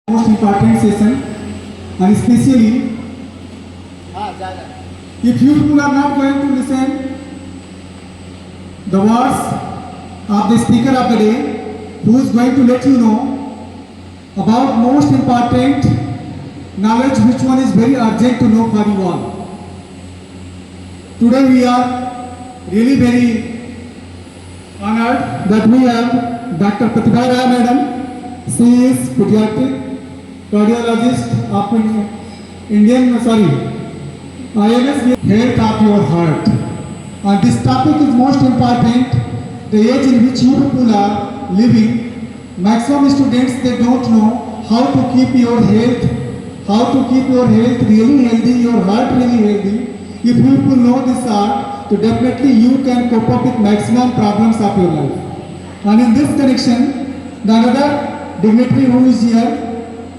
most important session, and especially if you people are not going to listen the words of the speaker of the day, who is going to let you know about most important knowledge, which one is very urgent to know for you all. Today we are really very honored that we have Dr. Pratibha Rai Madam. She is pediatric cardiologist of IMS health of your heart. And this topic is most important, the age in which you people are living. Maximum students, they don't know how to keep your health, really healthy, your heart really healthy. If you people know this art, so definitely you can cope up with maximum problems of your life. And in this connection, the another dignitary who is here,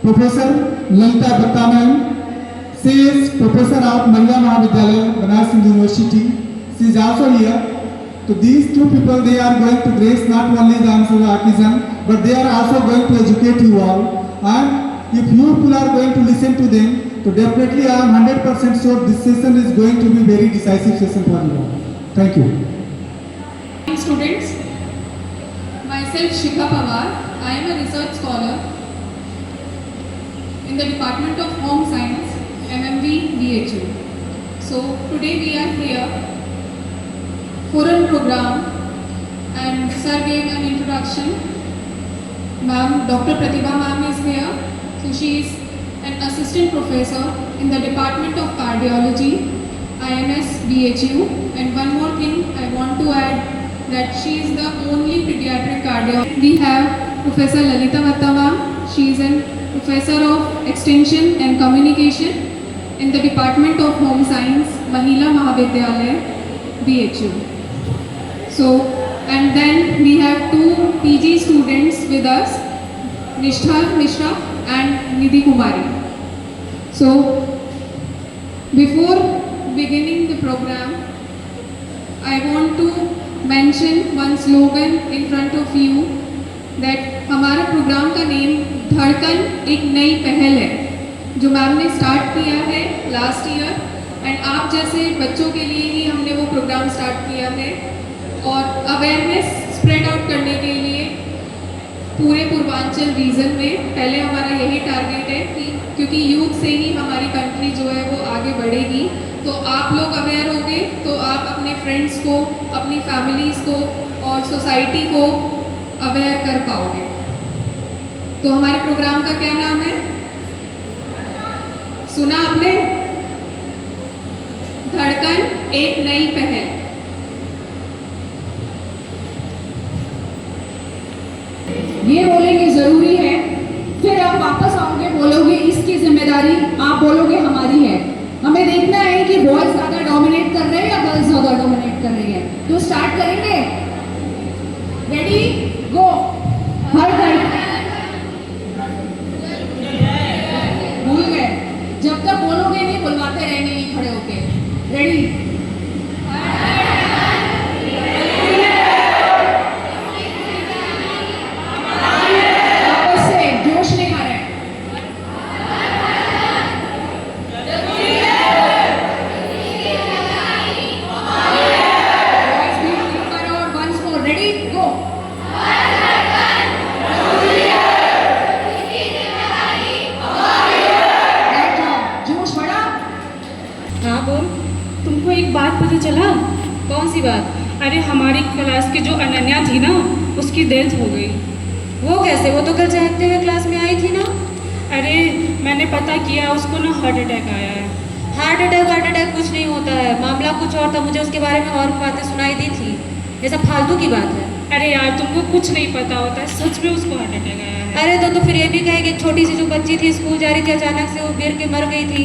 Professor Lalita Bhatta ma'am. She is Professor of Mahila Mahavidyalaya, Banaras University. She is also here. So these two people, they are going to grace not only the answer of autism, but they are also going to educate you all. And if you people are going to listen to them, so definitely I am 100% sure this session is going to be very decisive session for you all. Thank you. Students, myself Shikha Pawar. I am a research scholar in the Department of Home Science, MMV BHU. So today we are here for a program and sir gave an introduction. Ma'am, Dr. Pratibha ma'am is here. So she is an assistant professor in the Department of Cardiology, IMS BHU. And one more thing I want to add, that she is the only pediatric cardiologist. We have Professor Lalita Bhatta ma'am. She is a professor of extension and communication in the Department of Home Science, Mahila Mahavidyalaya, BHU. So, and then we have two PG students with us, Nishtha Mishra and Nidhi Kumari. So, before beginning the program, I want to mention one slogan in front of you, that हमारा programme का name धड़कन एक नई पहल है, जो ma'am ने start किया है लास्ट ईयर. एंड आप जैसे बच्चों के लिए ही हमने वो प्रोग्राम स्टार्ट किया है और अवेयरनेस स्प्रेड आउट करने के लिए पूरे पूर्वांचल रीजन में. पहले हमारा यही टारगेट है कि क्योंकि यूथ से ही हमारी कंट्री जो है वो आगे बढ़ेगी, तो आप लोग अवेयर होंगे तो आप अपने फ्रेंड्स को, अपनी फैमिलीज़ को और सोसाइटी को अवेयर कर पाओगे. तो हमारे प्रोग्राम का क्या नाम है, सुना आपने? धड़कन एक नई पहल. ये बोलेंगे जरूरी है, फिर आप वापस आओगे बोलोगे इसकी जिम्मेदारी, आप बोलोगे हमारी है. हमें देखना है कि बॉयज ज्यादा डोमिनेट कर रहे हैं या गर्ल्स ज्यादा डोमिनेट कर रही है. तो स्टार्ट करेंगे. रेडी गो. हर भूल गए, जब तक बोलोगे नहीं बुलवाते रहेंगे ये खड़े होके. रेडी. तुमको एक बात पता चला? कौन सी बात? अरे हमारी क्लास की जो अनन्या थी ना, उसकी डेथ हो गई. वो कैसे? वो तो कल चहकते हुए क्लास में आई थी ना. अरे मैंने पता किया, उसको ना हार्ट अटैक आया है. हार्ट अटैक कुछ नहीं होता है, मामला कुछ और था. मुझे उसके बारे में और बातें सुनाई दी थी. ये सब फालतू की बात है. अरे यार तुमको कुछ नहीं पता होता है, सच में उसको हार्ट अटैक आया है. अरे तो फिर ये भी कहे कि छोटी सी जो बच्ची थी स्कूल जा रही थी, अचानक से वो गिर के मर गई थी,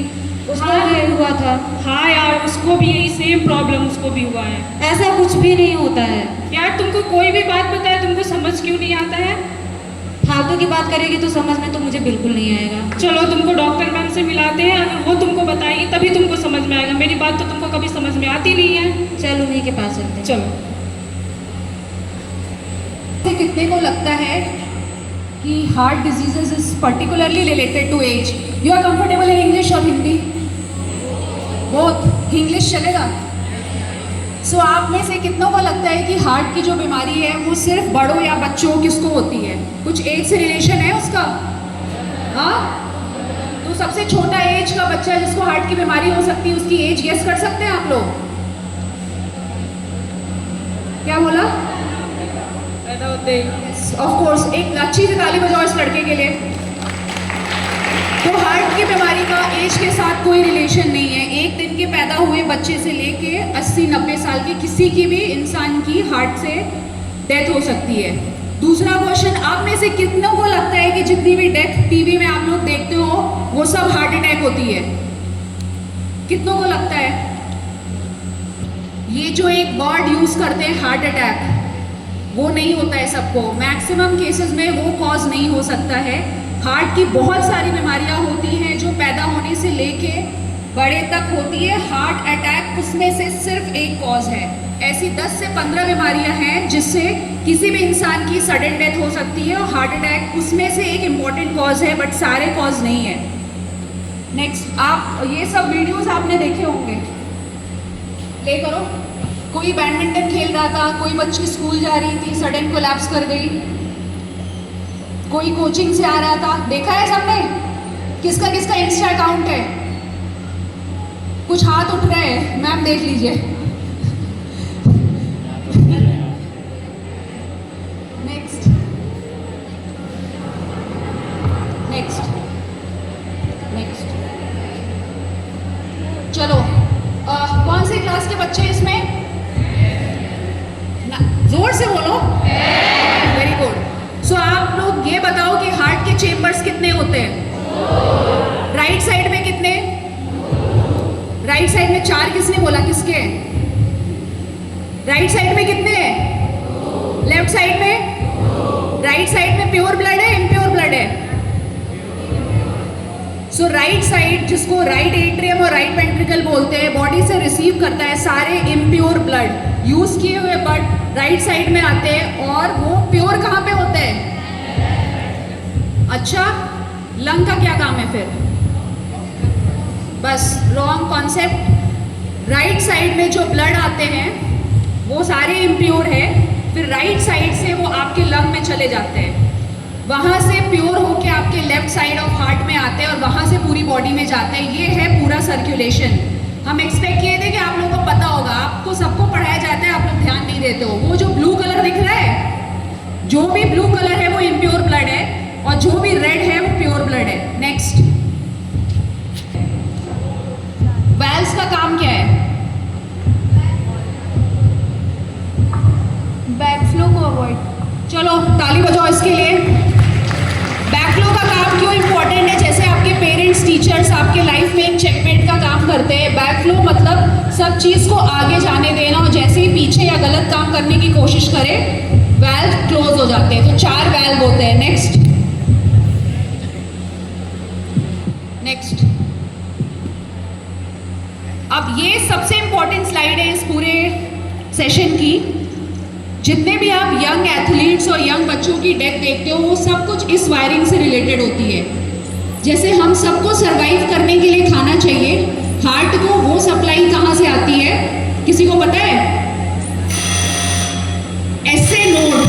उसको भी हुआ था. हाँ यार, उसको भी यही सेम प्रॉब्लम उसको भी हुआ है. ऐसा कुछ भी नहीं होता है यार. तुमको कोई भी बात बताए तुमको समझ क्यों नहीं आता है? फालतू की बात करेगी तो समझ में तो मुझे बिल्कुल नहीं आएगा. चलो तुमको डॉक्टर मैम से मिलाते हैं, अगर वो तुमको बताएगी तभी तुमको समझ में आएगा. मेरी बात तो तुमको कभी समझ में आती नहीं है. चलो उन्हीं के पास चलते हैं. चलो. कितने को लगता है कि heart diseases is particularly related to age. You are comfortable in English और हिंदी? बोथ. इंग्लिश चलेगा? सो आप में से कितनों को लगता है कि हार्ट की जो बीमारी है वो सिर्फ बड़ों या बच्चों किसको होती है? कुछ एज से रिलेशन है उसका? हाँ, तो सबसे छोटा एज का बच्चा जिसको हार्ट की बीमारी हो सकती है उसकी एज गेस कर सकते हैं आप लोग? क्या बोला? पैदा होते ऑफ कोर्स. एक अच्छी सी ताली बजाओ इस लड़के के लिए. तो हार्ट की बीमारी का एज के साथ कोई रिलेशन नहीं है. एक दिन के पैदा हुए बच्चे से लेके 80-90 साल के किसी की भी इंसान की हार्ट से डेथ हो सकती है. दूसरा क्वेश्चन, आप में से कितनों को लगता है कि जितनी भी डेथ टीवी में आप लोग देखते हो वो सब हार्ट अटैक होती है? कितनों को लगता है? ये जो एक वर्ड यूज करते हैं हार्ट अटैक, वो नहीं होता है सबको. मैक्सिमम केसेस में वो कॉज नहीं हो सकता है. हार्ट की बहुत सारी बीमारियां होती हैं जो पैदा होने से लेके बड़े तक होती है. हार्ट अटैक उसमें से सिर्फ एक कॉज है. ऐसी 10 से 15 बीमारियां हैं जिससे किसी भी इंसान की सडन डेथ हो सकती है और हार्ट अटैक उसमें से एक इम्पॉर्टेंट कॉज है, बट सारे कॉज नहीं है. नेक्स्ट, आप ये सब वीडियोस आपने देखे होंगे. प्ले करो. कोई बैडमिंटन खेल रहा था, कोई बच्ची स्कूल जा रही थी, सडन कोलैप्स कर गई. कोई कोचिंग से आ रहा था. देखा है सबने? किसका किसका इंस्टा अकाउंट है? कुछ हाथ उठ रहे हैं. मैम देख लीजिए. Next next next. चलो, कौन सी क्लास के बच्चे इसमें? जोर से बोलो. Very good. सो आप लोग ये बताओ कि हार्ट के चेम्बर्स कितने होते हैं? राइट साइड में कितने? राइट साइड में 4. किसने बोला? किसके? राइट साइड में कितने हैं? लेफ्ट साइड में? राइट साइड में प्योर ब्लड है, इम्प्योर ब्लड है? सो राइट साइड, जिसको राइट एट्रियम और राइट वेंट्रिकल बोलते हैं, बॉडी से रिसीव करता है सारे इम्प्योर ब्लड. यूज किए हुए ब्लड राइट साइड में आते हैं और वो प्योर कहाँ पे होते हैं? अच्छा, लंग का क्या काम है फिर? बस रॉन्ग कॉन्सेप्ट. राइट साइड में जो ब्लड आते हैं वो सारे इम्प्योर है. फिर राइट साइड से वो आपके लंग में चले जाते हैं. वहाँ से प्योर होके आपके लेफ्ट साइड ऑफ हार्ट में आते हैं और वहाँ से पूरी बॉडी में जाते हैं. ये है पूरा सर्कुलेशन. हम एक्सपेक्ट किए थे कि आप लोगों को पता होगा. आपको सबको पढ़ाया जाता है, आप लोग ध्यान नहीं देते हो. वो जो ब्लू कलर दिख रहा है, जो भी ब्लू कलर है वो इम्प्योर ब्लड है और जो भी रेड है वो प्योर ब्लड है. नेक्स्ट, वैल्व्स का काम क्या है? बैकफ्लो को अवॉइड. चलो ताली बजाओ इसके लिए. बैकफ्लो का काम क्यों इंपॉर्टेंट है? जैसे आपके पेरेंट्स, टीचर्स आपके लाइफ में एक चेकमेट का काम करते हैं. बैकफ्लो मतलब सब चीज़ को आगे जाने देना और जैसे ही पीछे या गलत काम करने की कोशिश करे वैल्व क्लोज हो जाते हैं. तो 4 वैल्व होते हैं. Next next. अब ये सबसे इंपॉर्टेंट स्लाइड है इस पूरे सेशन की. जितने भी आप यंग एथलीट्स और यंग बच्चों की डेथ देखते हो वो सब कुछ इस वायरिंग से रिलेटेड होती है. जैसे हम सबको सरवाइव करने के लिए खाना चाहिए, हार्ट को वो सप्लाई कहाँ से आती है? किसी को पता है? एसए नोड,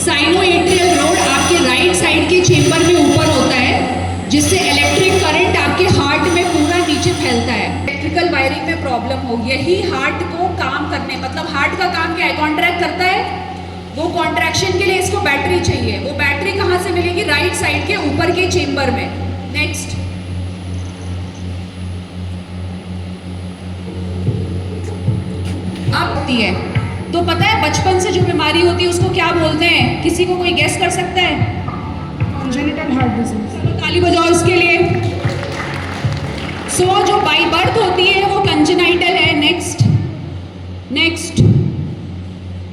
साइनोएट्रियल नोड आपके राइट साइड के चेंबर में ऊपर होता है, जिससे इलेक्ट्रिक करंट आपके हार्ट में पूरा नीचे फैलता है. इलेक्ट्रिकल वायरिंग में प्रॉब्लम हो, यही हार्ट को काम करने, मतलब हार्ट का काम क्या है? कॉन्ट्रैक्ट करता है. वो कॉन्ट्रैक्शन के लिए इसको बैटरी चाहिए. वो बैटरी कहाँ से मिलेगी? राइट साइड के ऊपर के चेंबर में. नेक्स्ट, अब होती है तो पता है बचपन से जो बीमारी होती है उसको क्या बोलते हैं? किसी को कोई गेस कर सकता है? Congenital heart disease. चलो ताली बजाओ इसके लिए. सो जो बाई बर्थ होती है वो कंजेनाइटल है. Next next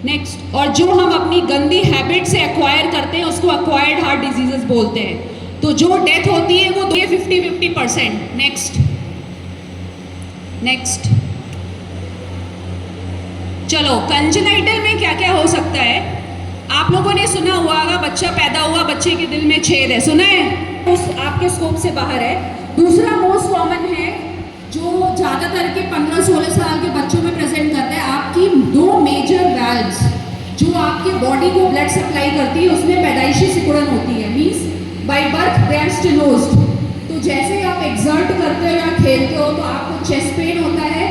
next. और जो हम अपनी गंदी हैबिट से एक्वायर करते हैं उसको एक्वायर्ड हार्ट डिजीजेस बोलते हैं. तो जो डेथ होती है वो 50-50%. Next next. चलो, कंजेनाइटल में क्या क्या हो सकता है? आप लोगों ने सुना हुआ होगा बच्चा पैदा हुआ, बच्चे के दिल में छेद है, सुना है? उस आपके स्कोप से बाहर है। दूसरा मोस्ट कॉमन है जो ज़्यादातर के 15-16 साल के बच्चों में प्रेजेंट करता है, आपकी 2 मेजर वैल्व्स जो आपके बॉडी को ब्लड सप्लाई करती है उसमें पैदाइशी सिकुड़न होती है, means by birth they are stenosed. तो जैसे ही आप एक्सर्ट करते हो या खेलते हो तो आपको चेस्ट पेन होता है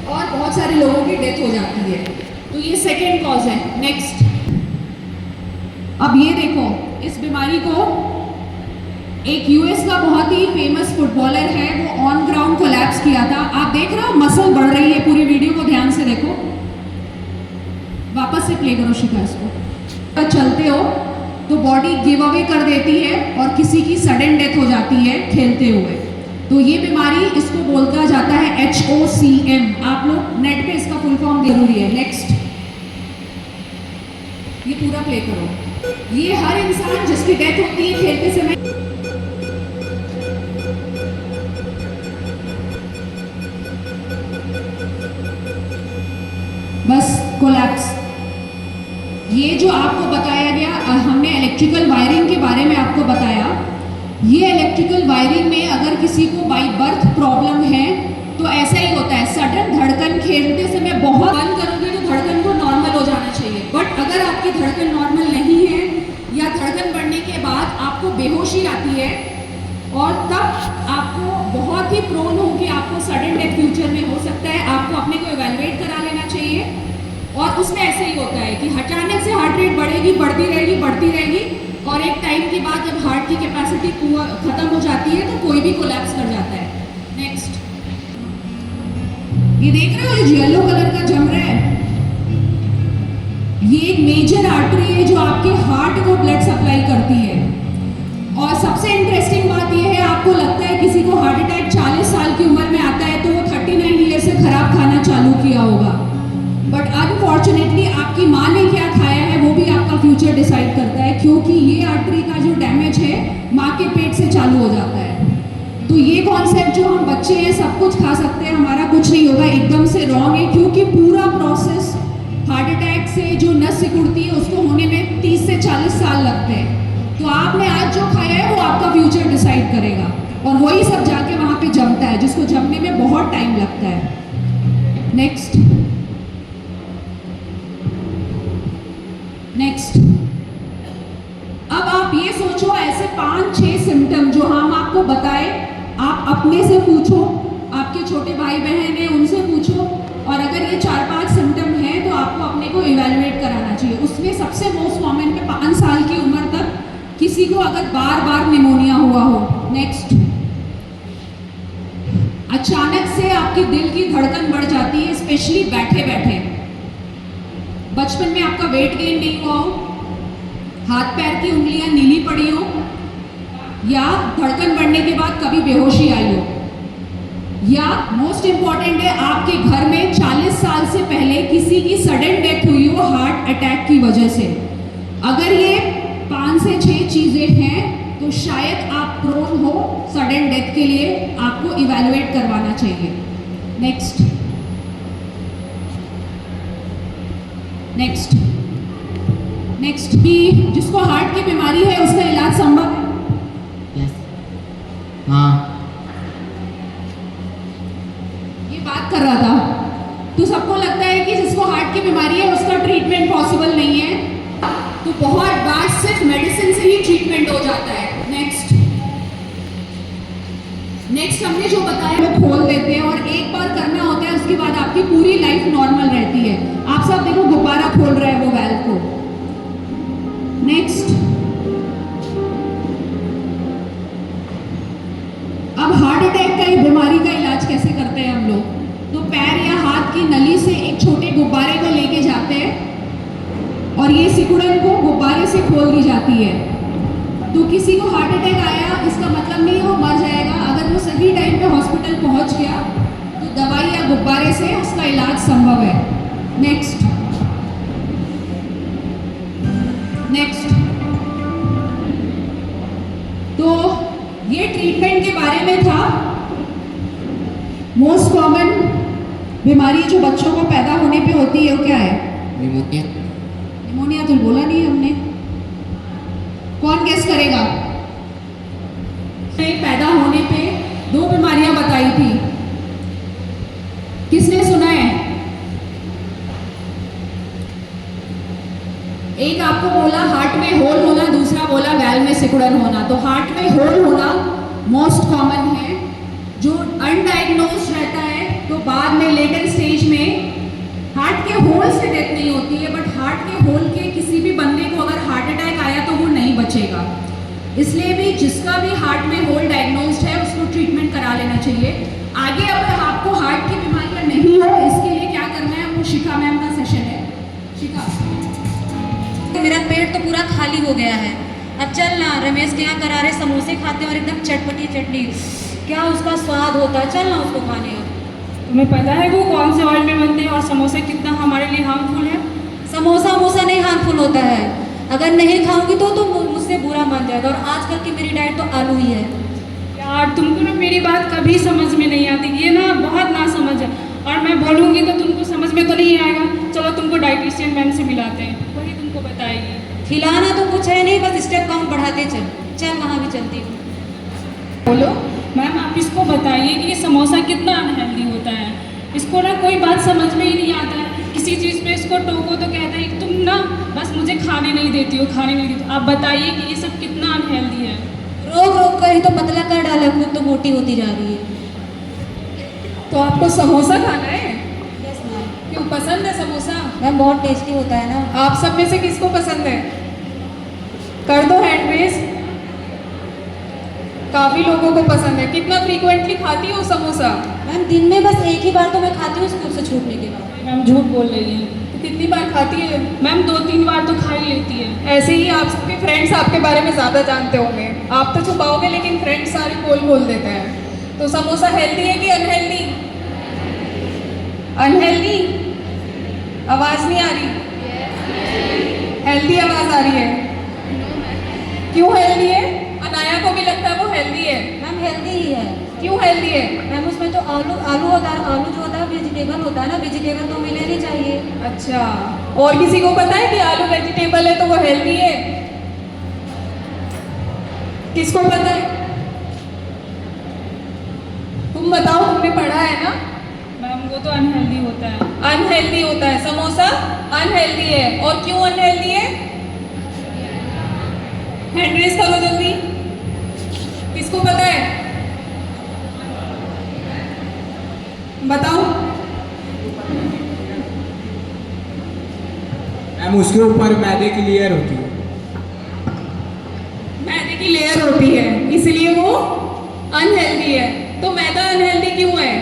और बहुत सारे लोगों की डेथ हो जाती है। तो ये सेकेंड कॉज है। नेक्स्ट, अब ये देखो, इस बीमारी को एक यूएस का बहुत ही फेमस फुटबॉलर है, वो ऑन ग्राउंड कोलैप्स किया था। आप देख रहे हो मसल बढ़ रही है, पूरी वीडियो को ध्यान से देखो। वापस से प्ले करो शिखा इसको। अगर चलते हो तो बॉडी गिव अवे कर देती है और किसी की सडन डेथ हो जाती है खेलते हुए। तो ये बीमारी, इसको बोलता जाता है HOCM। आप लोग नेट पे इसका फुल फॉर्म जरूरी है। नेक्स्ट, ये पूरा प्ले करो। ये हर इंसान जिसकी डेथ होती है खेलते समय, बस कोलैप्स। ये जो आपको बताया गया, हमने इलेक्ट्रिकल वायरिंग के बारे में आपको बताया। ये इलेक्ट्रिकल वायरिंग में अगर किसी को बाय बर्थ प्रॉब्लम है तो ऐसा ही होता है, सडन धड़कन खेलते समय बहुत बंद करोगे तो धड़कन को नॉर्मल हो जाना चाहिए। बट अगर आपकी धड़कन नॉर्मल नहीं है या धड़कन बढ़ने के बाद आपको बेहोशी आती है और तब आपको बहुत ही प्रोन हो कि आपको सडन डेथ फ्यूचर में हो सकता है, आपको अपने को इवैल्यूएट करा लेना चाहिए। और उसमें ऐसे ही होता है कि अचानक से हार्ट रेट बढ़ेगी, बढ़ती रहेगी और एक टाइम के बाद जब हार्ट की कैपेसिटी खत्म हो जाती है तो कोई भी कोलैप्स कर जाता है। नेक्स्ट, ये देख रहे हो, ये येलो कलर का जम रहा है, ये एक मेजर आर्टरी है जो आपके हार्ट को ब्लड सप्लाई करती है। और सबसे इंटरेस्टिंग बात यह है, आपको लगता है किसी को हार्ट अटैक 40 साल की उम्र में आता है तो वो 39 ईयर से खराब खाना चालू किया होगा, बट अनफॉर्चुनेटली आपकी माँ ने क्या खाया है वो भी आपका फ्यूचर डिसाइड करता है, क्योंकि ये आर्टरी का जो डैमेज है माँ के पेट से चालू हो जाता है। तो ये कॉन्सेप्ट जो हम बच्चे हैं सब कुछ खा सकते हैं, हमारा कुछ नहीं होगा, एकदम से रॉन्ग है, क्योंकि पूरा प्रोसेस हार्ट अटैक से जो नस सिकुड़ती है उसको होने में 30 से 40 साल लगते हैं। तो आपने आज जो खाया है वो आपका फ्यूचर डिसाइड करेगा और वही सब जाके वहाँ पे जमता है, जिसको जमने में बहुत टाइम लगता है। नेक्स्ट, अब आप ये सोचो, ऐसे 5-6 सिम्टम जो हम आपको बताए, आप अपने से पूछो, आपके छोटे भाई बहन हैं उनसे पूछो, और अगर ये 4-5 सिम्टम हैं तो आपको अपने को इवैल्यूएट कराना चाहिए। उसमें सबसे मोस्ट कॉमन है 5 साल की उम्र तक किसी को अगर बार निमोनिया हुआ हो। नेक्स्ट, अचानक से आपकी दिल की धड़कन बढ़ जाती है, स्पेशली बैठे बैठे। बचपन में आपका वेट गेन नहीं हुआ हो, हाथ पैर की उंगलियां नीली पड़ी हो, या धड़कन बढ़ने के बाद कभी बेहोशी आई हो, या मोस्ट इंपॉर्टेंट है आपके घर में 40 साल से पहले किसी की सडन डेथ हुई हो हार्ट अटैक की वजह से। अगर ये 5 से 6 चीजें हैं तो शायद आप प्रोन हो सडन डेथ के लिए, आपको इवैल्यूएट करवाना चाहिए। नेक्स्ट कि जिसको हार्ट की बीमारी है उसका इलाज संभव है? हाँ, ये बात कर रहा था, तो सबको लगता है कि जिसको हार्ट की बीमारी है उसका ट्रीटमेंट पॉसिबल नहीं है, तो बहुत बार सिर्फ मेडिसिन से ही ट्रीटमेंट हो जाता है। नेक्स्ट हमने जो बताया वो खोल देते हैं और एक बार करना होता है, उसके बाद आपकी पूरी लाइफ नॉर्मल रहती है। आप सब देखो गुब्बारा खोल रहा है वो वैल्व को। नेक्स्ट, अब हार्ट अटैक का बीमारी का इलाज कैसे करते हैं हम लोग? तो पैर या हाथ की नली से एक छोटे गुब्बारे को लेके जाते हैं और ये सिकुड़न को गुब्बारे से खोल दी जाती है। तो किसी को हार्ट अटैक आया इसका मतलब नहीं वो मर जाएगा, अगर वो सही टाइम पे हॉस्पिटल पहुंच गया तो दवाई या गुब्बारे से उसका इलाज संभव है। नेक्स्ट, तो ये ट्रीटमेंट के बारे में था। मोस्ट कॉमन बीमारी जो बच्चों को पैदा होने पे होती है वो क्या है? निमोनिया। निमोनिया तो बोला नहीं हमने, कौन गेस करेगा? पैदा होने पे 2 बीमारियां बताई थी, किसने सुना है? एक आपको बोला हार्ट में होल होना, दूसरा बोला वैल्व में सिकुड़न होना। तो हार्ट में होल होना मोस्ट कॉमन है, जो अनडायग्नोज्ड रहता है तो बाद में लेटर स्टेज में हार्ट के होल से डेथ नहीं होती है, बट हार्ट के होल के किसी भी बंदे को अगर हार्ट अटैक आया तो वो नहीं बचेगा। इसलिए भी जिसका भी हार्ट में होल डायग्नोज्ड है उसको ट्रीटमेंट करा लेना चाहिए। आगे अगर आपको हार्ट की बीमारियां नहीं हो, इसके लिए क्या करना है, वो शिखा मैम का सेशन है। शिखा, मेरा पेट तो पूरा खाली हो गया है। अब चल ना, रमेश के यहाँ करारे समोसे खाते हैं और एकदम चटपटी चटनी, क्या उसका स्वाद होता है, चल ना उसको खाने। तुम्हें पता है वो कौन से ऑयल में बनते हैं और समोसे कितना हमारे लिए हार्मफुल है? समोसा वमोसा नहीं हार्मफुल होता है, अगर नहीं खाऊंगी तो तुम मुझसे बुरा मान जाएगा। और आजकल की मेरी डाइट तो आलू ही है। यार तुमको ना मेरी बात कभी समझ में नहीं आती, ये ना बहुत ना समझ है, और मैं बोलूँगी तो तुमको समझ में तो नहीं आएगा। चलो तुमको डाइटिशियन मैम से मिलाते हैं, वही तुमको बताएगी। खिलाना तो कुछ है नहीं, बस स्टेप काउंट बढ़ाते चल। चल वहाँ भी चलती हूँ। बोलो मैम, आप इसको बताइए कि ये समोसा कितना अनहेल्दी होता है। इसको ना कोई बात समझ में ही नहीं आता है, किसी चीज़ पे इसको टोको तो कहता है तुम ना बस मुझे खाने नहीं देती हो, खाने नहीं देती हो। आप बताइए कि ये सब कितना अनहेल्दी है। रोक रोक कर ही तो पतला कर डाला, खुद तो मोटी होती जा रही है। तो आपको समोसा खाना है? Yes ma'am. क्यों पसंद है समोसा? मैम बहुत टेस्टी होता है ना। आप सब में से किसको पसंद है? कर दो हैंड रेज। काफी लोगों को पसंद है। कितना फ्रीक्वेंटली खाती हो समोसा? मैम दिन में बस एक ही बार तो मैं खाती हूँ स्कूल से छूटने के बाद। मैम झूठ बोल रही है। तो कितनी बार खाती है? मैम 2-3 बार तो खा ही लेती है। ऐसे ही आप सबके फ्रेंड्स आपके बारे में ज्यादा जानते होंगे। आप तो छुपाओगे लेकिन फ्रेंड्स सारे बोल देते हैं। तो समोसा हेल्दी है कि अनहेल्दी? अनहेल्दी? आवाज नहीं आ रही? हेल्दी आवाज आ रही है। क्यों हेल्दी है? अनाया को भी लगता है वो हेल्दी है। मैम हेल्दी ही है। क्यों हेल्दी है? मैम उसमें तो आलू आलू होता है, आलू जो होता है वेजिटेबल होता है ना, वेजिटेबल तो मिले नहीं चाहिए। अच्छा, और किसी को पता है कि आलू वेजिटेबल है तो वो हेल्दी है? किसको पता है? तुम बताओ, तुमने पढ़ा है ना? मैम वो तो अनहेल्दी होता है। अनहेल्दी होता है, समोसा अनहेल्दी है। और क्यों अनहेल्दी है? हैंड रेज करो जल्दी, किसको पता है? बताओ। मैम उसके ऊपर मैदे की लेयर होती है। मैदे की लेयर होती है इसलिए वो अनहेल्दी है। तो मैदा अनहेल्दी क्यों है?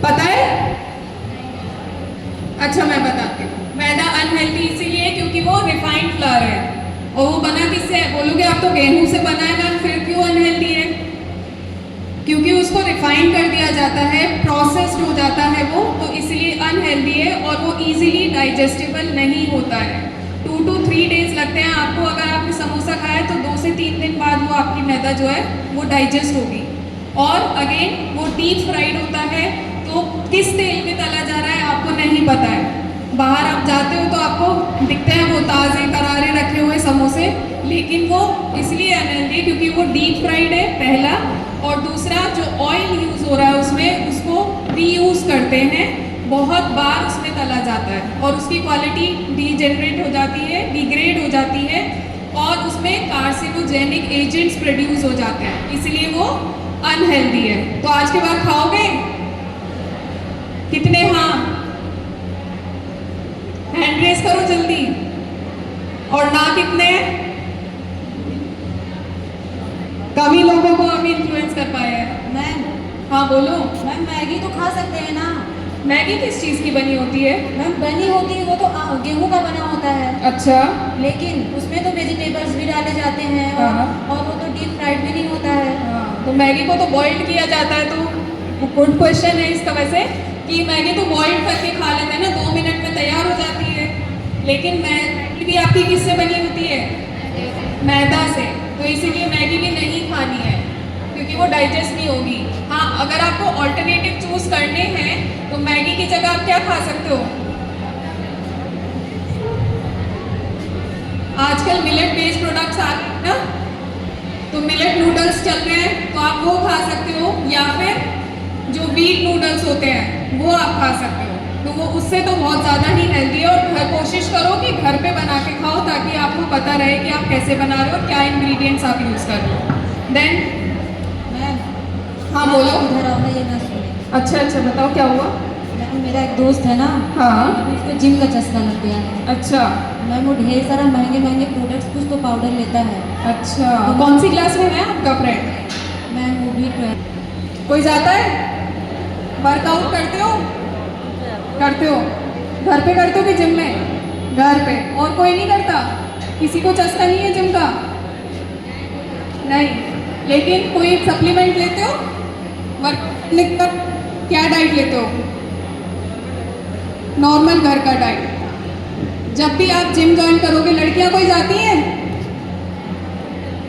पता है? अच्छा मैं बताती हूँ। मैदा अनहेल्दी इसीलिए क्योंकि वो रिफाइंड फ्लावर है, और वो बना किससे है? बोलोगे आप तो गेहूं से बना है ना, फिर क्यों अनहेल्दी है? क्योंकि उसको रिफाइन कर दिया जाता है, प्रोसेस्ड हो जाता है वो, तो इसलिए अनहेल्दी है। और वो इजीली डाइजेस्टेबल नहीं होता है। 2 to 3 डेज लगते हैं आपको। अगर आपने समोसा खाया तो 2 से 3 दिन बाद वो आपकी मैदा जो है वो डाइजेस्ट होगी। और अगेन वो डीप फ्राइड होता है, तो किस तेल में तला जा रहा है आपको नहीं पता है। बाहर आप जाते हो तो आपको दिखते हैं वो ताज़े करारे रखे हुए समोसे, लेकिन वो इसलिए अनहेल्दी है क्योंकि वो डीप फ्राइड है पहला, और दूसरा जो ऑयल यूज़ हो रहा है उसमें उसको रीयूज़ करते हैं, बहुत बार उसमें तला जाता है और उसकी क्वालिटी डीजेनरेट हो जाती है, डिग्रेड हो जाती है, और उसमें कार्सिनोजेनिक एजेंट्स प्रोड्यूस हो जाते हैं, इसलिए वो अनहेल्दी है। तो आज के बाद खाओगे? कितने हाँ? हैंड रेस करो जल्दी। और ना कितने? कम ही लोगों को अभी इन्फ्लुएंस कर पाए हैं। मैम हाँ बोलो। मैम मैगी तो खा सकते हैं ना? मैगी किस चीज़ की बनी होती है? मैम बनी होती है वो तो गेहूं का बना होता है, अच्छा, लेकिन उसमें तो वेजिटेबल्स भी डाले जाते हैं, और वो तो डीप फ्राइड भी नहीं होता है। तो मैगी को तो बॉइल्ड किया जाता है। तो गुड क्वेश्चन है इसका वैसे, कि मैगी तो बॉइल्ड करके खा लेते हैं ना, 2 मिनट में तैयार हो जाती है। लेकिन मैगी भी आपकी किससे बनी होती है? मैदा से। तो इसीलिए मैगी भी नहीं खानी है क्योंकि वो डाइजेस्ट नहीं होगी। हाँ, अगर आपको ऑल्टरनेटिव चूज करने हैं तो मैगी की जगह आप क्या खा सकते हो? आजकल मिलेट बेस्ड प्रोडक्ट्स आ रहे हैं ना, तो मिलेट नूडल्स चल रहे हैं, तो आप वो खा सकते हो, या फिर जो व्हीट नूडल्स होते हैं वो आप खा सकते हो। तो वो उससे तो बहुत ज़्यादा ही हेल्दी है, और घर कोशिश करो कि घर पे बना के खाओ, ताकि आपको पता रहे कि आप कैसे बना रहे हो और क्या इंग्रेडिएंट्स आप यूज़ कर रहे हो। देन मैम हाँ बोलो। उधर आओ ना, ये ना सुने। अच्छा बताओ क्या हुआ। मैम मेरा एक दोस्त है ना, हाँ उसको जिम का चस्का लग गया है। अच्छा मैम वो ढेर सारा महंगे महंगे प्रोडक्ट्स, कुछ तो पाउडर लेता है। अच्छा, कौन सी क्लास में है आपका फ्रेंड? मैम वो भी 12। कोई जाता है, वर्कआउट करते हो? करते हो, घर पे करते हो कि जिम में? घर पे। और कोई नहीं करता? किसी को चस्का नहीं है जिम का? नहीं, लेकिन कोई सप्लीमेंट लेते हो वर्क लिखकर? क्या डाइट लेते हो? नॉर्मल घर का डाइट। जब भी आप जिम ज्वाइन करोगे, लड़कियां कोई जाती हैं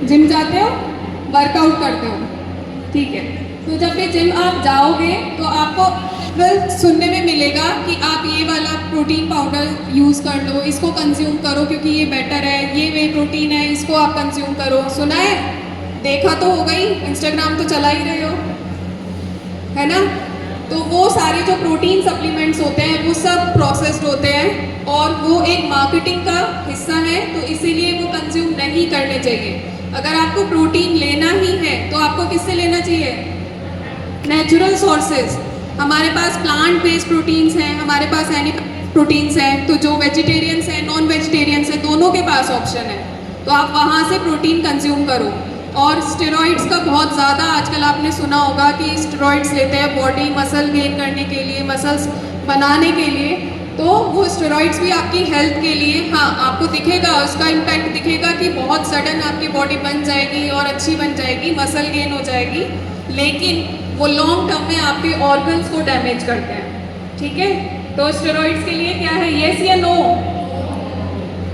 जिम? जाते हो, वर्कआउट करते हो, ठीक है। तो जब भी जिम आप जाओगे तो आपको सुनने में मिलेगा कि आप ये वाला प्रोटीन पाउडर यूज़ कर लो, इसको कंज्यूम करो क्योंकि ये बेटर है, ये वे प्रोटीन है, इसको आप कंज्यूम करो। सुना है, देखा तो होगा ही, इंस्टाग्राम तो चला ही रहे हो, है ना? तो वो सारे जो प्रोटीन सप्लीमेंट्स होते हैं वो सब प्रोसेस्ड होते हैं, और वो एक मार्केटिंग का हिस्सा है, तो इसीलिए वो कंज्यूम नहीं करने चाहिए। अगर आपको प्रोटीन लेना ही है तो आपको किससे लेना चाहिए? Natural sources. हमारे पास प्लांट बेस्ड प्रोटीन्स हैं, हमारे पास एनिमल प्रोटीन्स हैं, तो जो वेजिटेरियंस हैं, नॉन वेजिटेरियंस हैं, दोनों के पास ऑप्शन है, तो आप वहाँ से प्रोटीन कंज्यूम करो। और स्टेरॉइड्स का बहुत ज़्यादा आजकल आपने सुना होगा कि स्टेरॉइड्स लेते हैं बॉडी मसल गेन करने के लिए, मसल्स बनाने के लिए, तो वो स्टेरॉइड्स भी आपकी हेल्थ के लिए, हाँ आपको दिखेगा, उसका इम्पैक्ट दिखेगा कि बहुत सडन आपकी बॉडी बन जाएगी और अच्छी बन जाएगी, मसल गेन हो जाएगी, लेकिन वो लॉन्ग टर्म में आपके ऑर्गन्स को डैमेज करते हैं, ठीक है? तो स्टेरॉइड्स के लिए क्या है, येस या नो?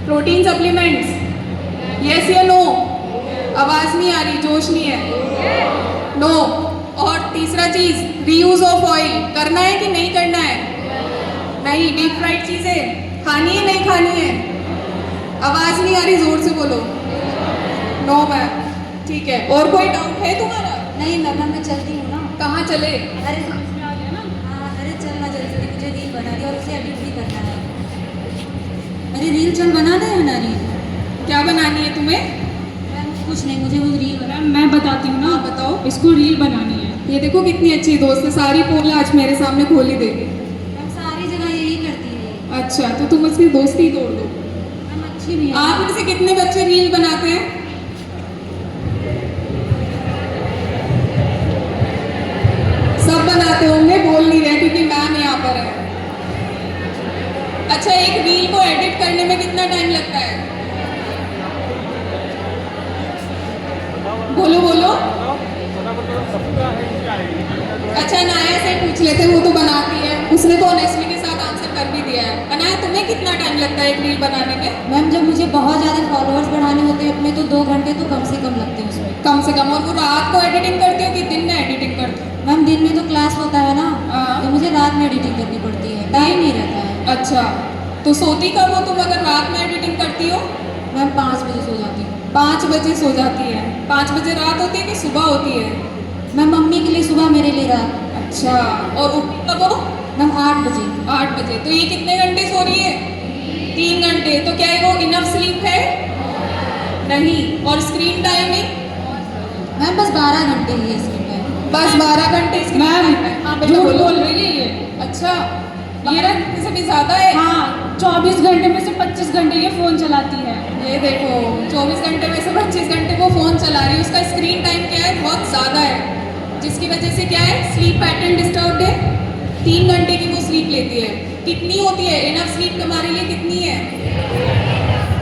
प्रोटीन सप्लीमेंट्स, येस या नो? आवाज़ नहीं आ रही, जोश नहीं है, नो। और तीसरा चीज़, रीयूज ऑफ ऑयल करना है कि नहीं करना है? नहीं। डीप फ्राइड चीज़ें खानी है नहीं खानी है? आवाज़ नहीं आ रही, ज़ोर से बोलो। नो मैम, ठीक है। और कोई डाउट है तुम्हारा? नहीं मैम मैं चलती हूँ ना। कहाँ चले? अरे हाँ, अरे चलना जल्दी, मुझे रील बना दी और उसे एडिट भी करना है। अरे रील चल बना दे ना रील। क्या बनानी है तुम्हें? मैम कुछ नहीं, मुझे वो रील बना। मैं बताती हूँ ना। हाँ बताओ। इसको रील बनानी है। ये देखो कितनी अच्छी दोस्त है, सारी पोल आज मेरे सामने खोल ही देगी। मैम सारी जगह यही करती है। अच्छा, तो तुम उसकी दोस्ती तोड़ दो। मैम अच्छी भी है। आप में से कितने बच्चे रील बनाते हैं? सब बनाते होंगे, बोल नहीं रहे क्योंकि मैम यहाँ पर है। अच्छा, एक रील को एडिट करने में कितना टाइम लगता है? बोलो बोलो। अच्छा, नाया से पूछ लेते हैं, वो तो बनाती है, उसने तो ऑनेस्टली के साथ आंसर कर भी दिया है। अनाया, तुम्हें कितना टाइम लगता है एक रील बनाने में? मैम जब मुझे बहुत ज़्यादा फॉलोअर्स बढ़ाने होते हैं अपने, तो 2 घंटे तो कम से कम लगते हैं उसमें। कम से कम। और वो रात को एडिटिंग करते हो कि दिन में एडिटिंग करते हो? मैम दिन में तो क्लास होता है ना, हाँ। तो मुझे रात में एडिटिंग करनी पड़ती है, टाइम नहीं रहता है। अच्छा, तो सोती कब हो तुम अगर रात में एडिटिंग करती हो? मैम 5 बजे सो जाती हूँ। 5 बजे सो जाती है। 5 बजे रात होती है कि सुबह होती है? मैम मम्मी के लिए सुबह, मेरे लिए रात। अच्छा, और उठती कब हो? मैम 8 बजे। 8 बजे। तो ये कितने घंटे सो रही है? 3 घंटे। तो क्या वो इनफ स्लीप है? नहीं। और स्क्रीन टाइमिंग? मैम बस 12 घंटे ही है स्क्रीन टाइम। बस 12 घंटे स्क्रीन मैम, टाइम है। हाँ बेटा झूठ बोलो। बोल रही है ये। अच्छा, 12 घंटे से भी ज़्यादा है? हाँ, 24 घंटे में से 25 घंटे ये फ़ोन चलाती है। ये देखो, 24 घंटे में से 25 घंटे वो फ़ोन चला रही है। उसका स्क्रीन टाइम क्या है? बहुत ज़्यादा है, जिसकी वजह से क्या है, स्लीप पैटर्न डिस्टर्ब्ड है। 3 घंटे की वो स्लीप लेती है। कितनी होती है इनफ स्लीप हमारे लिए? कितनी है?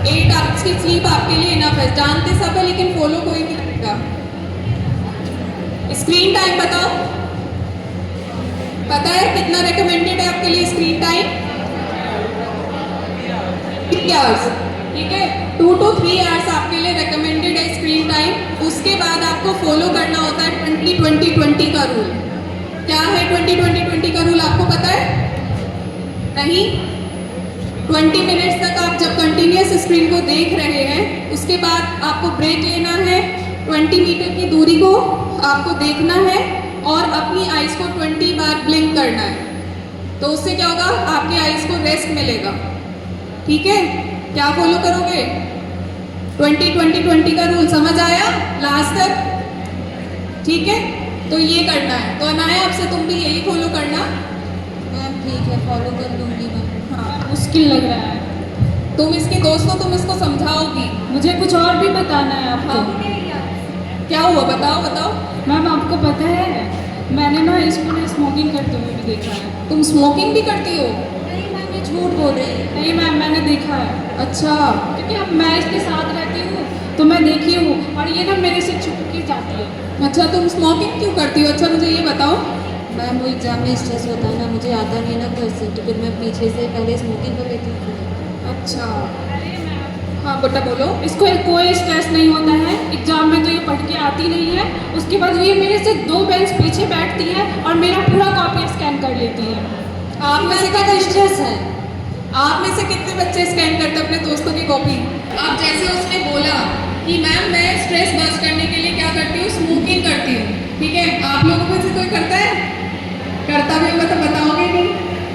8 आवर्स की स्लीप आपके लिए इनफ है। जानते सब है लेकिन फॉलो कोई नहीं करेगा। स्क्रीन टाइम बताओ, पता है कितना रिकमेंडेड है आपके लिए स्क्रीन टाइम? 3 आवर्स, ठीक है। 2 to 3 आवर्स आपके लिए रिकमेंडेड है स्क्रीन टाइम। उसके बाद आपको फॉलो करना होता है 20-20-20 का रूल। क्या है 20-20-20 का रूल, आपको पता है? नहीं? 20 मिनट्स तक आप जब कंटिन्यूस स्क्रीन को देख रहे हैं, उसके बाद आपको ब्रेक लेना है। 20 मीटर की दूरी को आपको देखना है और अपनी आइज़ को 20 बार ब्लिंक करना है। तो उससे क्या होगा, आपकी आइज़ को रेस्ट मिलेगा। ठीक है, क्या फॉलो करोगे? 20-20-20 का रूल समझ आया लास्ट तक? ठीक है, तो ये करना है। तो अनाया, आपसे तुम भी यही फॉलो करना। मैम ठीक है, फॉलो कर लूँगी मैम। हाँ, मुश्किल लग रहा है। तुम इसकी दोस्त हो, तुम इसको समझाओगी। मुझे कुछ और भी बताना है आपको। क्या हुआ, बताओ बताओ। मैम आपको पता है, मैंने ना इसको ना स्मोकिंग करते हुए भी देखा है। तुम स्मोकिंग भी करती हो? नहीं मैम, ये झूठ बोल रही है। नहीं मैम, मैंने देखा है। अच्छा, क्योंकि अब मैं इसके साथ रहती हूँ तो मैं देखी हूँ, और ये ना मेरे से छुप के जाती है। अच्छा, तुम स्मोकिंग क्यों करती हो? अच्छा, मुझे ये बताओ। मैम वो एग्जाम में स्ट्रेस होता है ना, मुझे आता नहीं ना क्वेश्चन, तो फिर मैं पीछे से पहले स्मोकिंग कर लेती हूँ। अच्छा, हाँ बेटा बोलो। इसको कोई स्ट्रेस नहीं होता है, एग्जाम में तो ये पढ़ के आती नहीं है, उसके बाद ये मेरे से 2 बेंच पीछे बैठती है और मेरा पूरा कॉपी स्कैन कर लेती है। आप में से का स्ट्रेस है। आप में से कितने बच्चे स्कैन करते हैं अपने दोस्तों की कॉपी? अब जैसे उसने बोला कि मैम मैं स्ट्रेस बर्स्ट करने के लिए क्या करती हूँ, स्मोकिंग करती हूँ। ठीक है, आप लोगों में से कोई करता है? करता भी होगा तो बताओगे नहीं,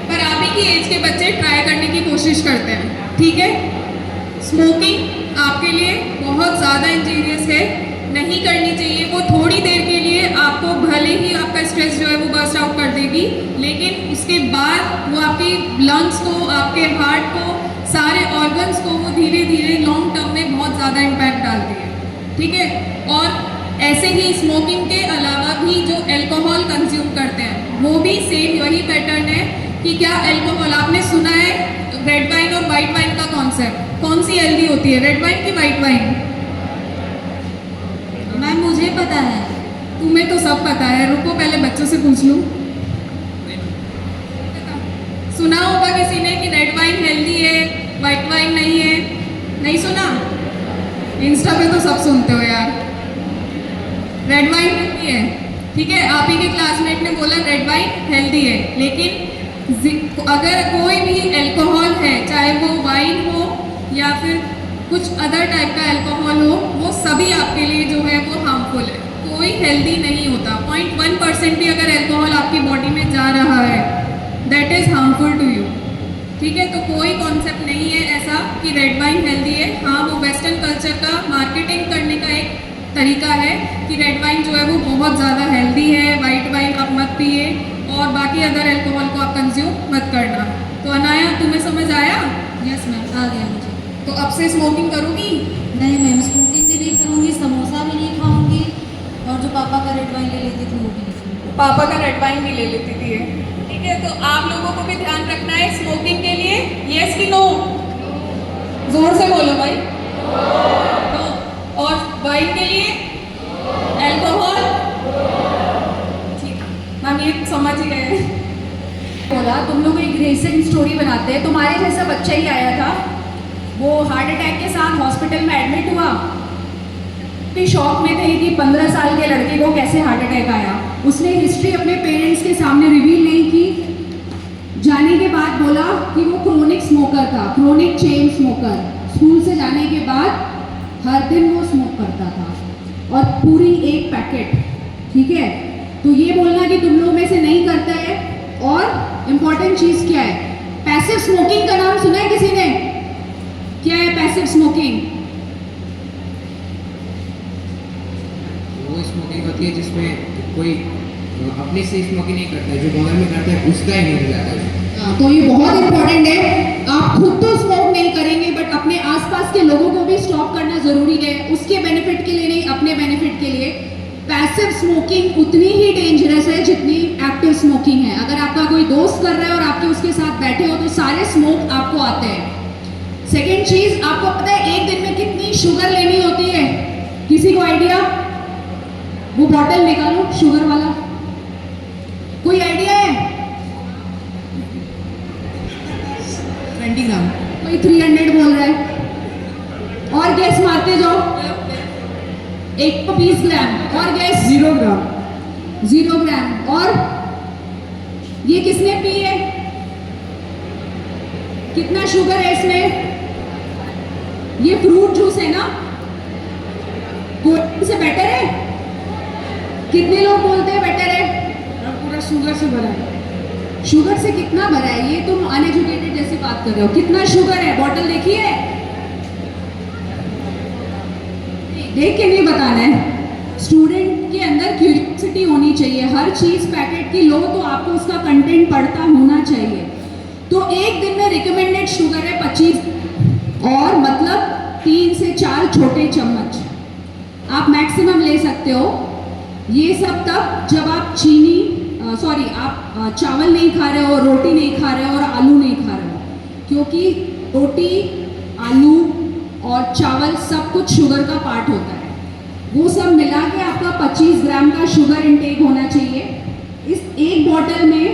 पर आप ही की एज के बच्चे ट्राई करने की कोशिश करते हैं। ठीक है, स्मोकिंग आपके लिए बहुत ज़्यादा इंजीरियस है, नहीं करनी चाहिए। वो थोड़ी देर के लिए आपको भले ही आपका स्ट्रेस जो है वो बर्स्ट आउट कर देगी, लेकिन उसके बाद वो आपकी लंग्स को, आपके हार्ट को, सारे ऑर्गन्स को वो धीरे धीरे लॉन्ग टर्म में बहुत ज़्यादा इम्पैक्ट डालती है। ठीक है, और ऐसे ही स्मोकिंग के अलावा भी जो अल्कोहल कंज्यूम करते हैं, वो भी सेम वही पैटर्न है कि क्या अल्कोहल, आपने सुना है रेड वाइन और वाइट वाइन का कॉन्सेप्ट, कौन सी हेल्दी होती है, रेड वाइन की वाइट वाइन? मैम मुझे पता है। तुम्हें तो सब पता है, रुको पहले बच्चों से पूछ लूँ। सुना होगा किसी ने कि रेड वाइन हेल्दी है, वाइट वाइन नहीं है? नहीं सुना? इंस्टा पे तो सब सुनते हो यार। रेड वाइन हेल्दी है, ठीक है, आप ही के क्लासमेट ने बोला रेड वाइन हेल्दी है, लेकिन अगर कोई भी अल्कोहल है, चाहे वो वाइन हो या फिर कुछ अदर टाइप का अल्कोहल हो, वो सभी आपके लिए जो है वो हार्मफुल है, कोई हेल्दी नहीं होता। 0.1% भी अगर अल्कोहल आपकी बॉडी में जा रहा है, that is harmful to you. ठीक है, तो कोई कॉन्सेप्ट नहीं है ऐसा कि रेड वाइन हेल्दी है। हाँ, वो वेस्टर्न कल्चर का मार्केटिंग करने का एक तरीका है कि रेड वाइन जो है वो बहुत ज़्यादा हेल्दी है, वाइट वाइन आप मत पिए और बाकी अदर अल्कोहल को आप कंज्यूम मत करना। तो अनाया, तुम्हें समझ आया? यस मैम, आ गया मुझे। तो अब से स्मोकिंग करोगी? नहीं मैम, स्मोकिंग भी नहीं करूँगी, समोसा भी नहीं खाऊंगी, और जो पापा का रेड वाइन ले लेती थी वो भी नहीं खाऊंगी। पापा का रेड वाइन भी ले लेती थी। ठीक है, तो आप लोगों को भी ध्यान रखना है स्मोकिंग के लिए। यस कि नो? जोर से बोलो भाई। नो। और वाइन के लिए? अल्कोहल? ठीक, मैम ये समझ ही गए। बोला तुम लोग एक रेसिंग स्टोरी बनाते हैं। तुम्हारे जैसा बच्चा ही आया था, वो हार्ट अटैक के साथ हॉस्पिटल में एडमिट हुआ। इतनी शॉक में थे कि 15 साल के लड़के को कैसे हार्ट अटैक आया। उसने हिस्ट्री अपने पेरेंट्स के सामने रिवील नहीं की। जाने के बाद बोला कि वो क्रोनिक स्मोकर था, क्रोनिक चेन स्मोकर। स्कूल से जाने के बाद हर दिन वो स्मोक करता था और पूरी एक पैकेट। ठीक है, तो ये बोलना कि तुम लोग में से नहीं करता है। और इम्पॉर्टेंट चीज़ क्या है, पैसिव स्मोकिंग का नाम सुना है किसी ने? क्या है पैसिव स्मोकिंग? वो स्मोकिंग होती है जिसमें कोई अपने से स्मोकिंग नहीं करता है, जो बगल में करता है उसका ही नहीं जाता है। तो ये बहुत इंपॉर्टेंट है। आप खुद तो स्मोक नहीं करेंगे, बट अपने आसपास के लोगों को भी स्टॉप करना जरूरी है, उसके बेनिफिट के लिए नहीं, अपने बेनिफिट के लिए। पैसिव स्मोकिंग उतनी ही डेंजरस है जितनी एक्टिव स्मोकिंग है। अगर आपका कोई दोस्त कर रहा है और आपके उसके साथ बैठे हो तो सारे स्मोक आपको आते हैं। सेकेंड चीज, आपको पता है एक दिन में कितनी शुगर लेनी होती है? किसी को आइडिया? वो बॉटल निकालो शुगर वाला, कोई आइडिया है? 20 ग्राम। कोई 300 बोल रहा है, और गैस मारते जाओ। 120 ग्राम, और गैस 0 ग्राम। 0 ग्राम। और ये किसने पी है? कितना शुगर है इसमें? ये फ्रूट जूस है ना, कोल्ड ड्रिंक से बेटर है? कितने लोग बोलते हैं बेटर है? पूरा शुगर से भरा है। शुगर से कितना भरा है? ये तुम अनएजुकेटेड जैसी बात कर रहे हो। कितना शुगर है? बॉटल देखी है? देख के नहीं बताना है। स्टूडेंट के अंदर क्यूरियोसिटी होनी चाहिए। हर चीज पैकेट की लो तो आपको उसका कंटेंट पढ़ता होना चाहिए। तो एक दिन में रिकमेंडेड शुगर है 25, और मतलब 3 से 4 छोटे चम्मच आप मैक्सिमम ले सकते हो। ये सब तब जब आप आप चावल नहीं खा रहे हो, रोटी नहीं खा रहे हो और आलू नहीं खा रहे हो, क्योंकि रोटी, आलू और चावल सब कुछ शुगर का पार्ट होता है। वो सब मिला के आपका 25 ग्राम का शुगर इंटेक होना चाहिए। इस एक बॉटल में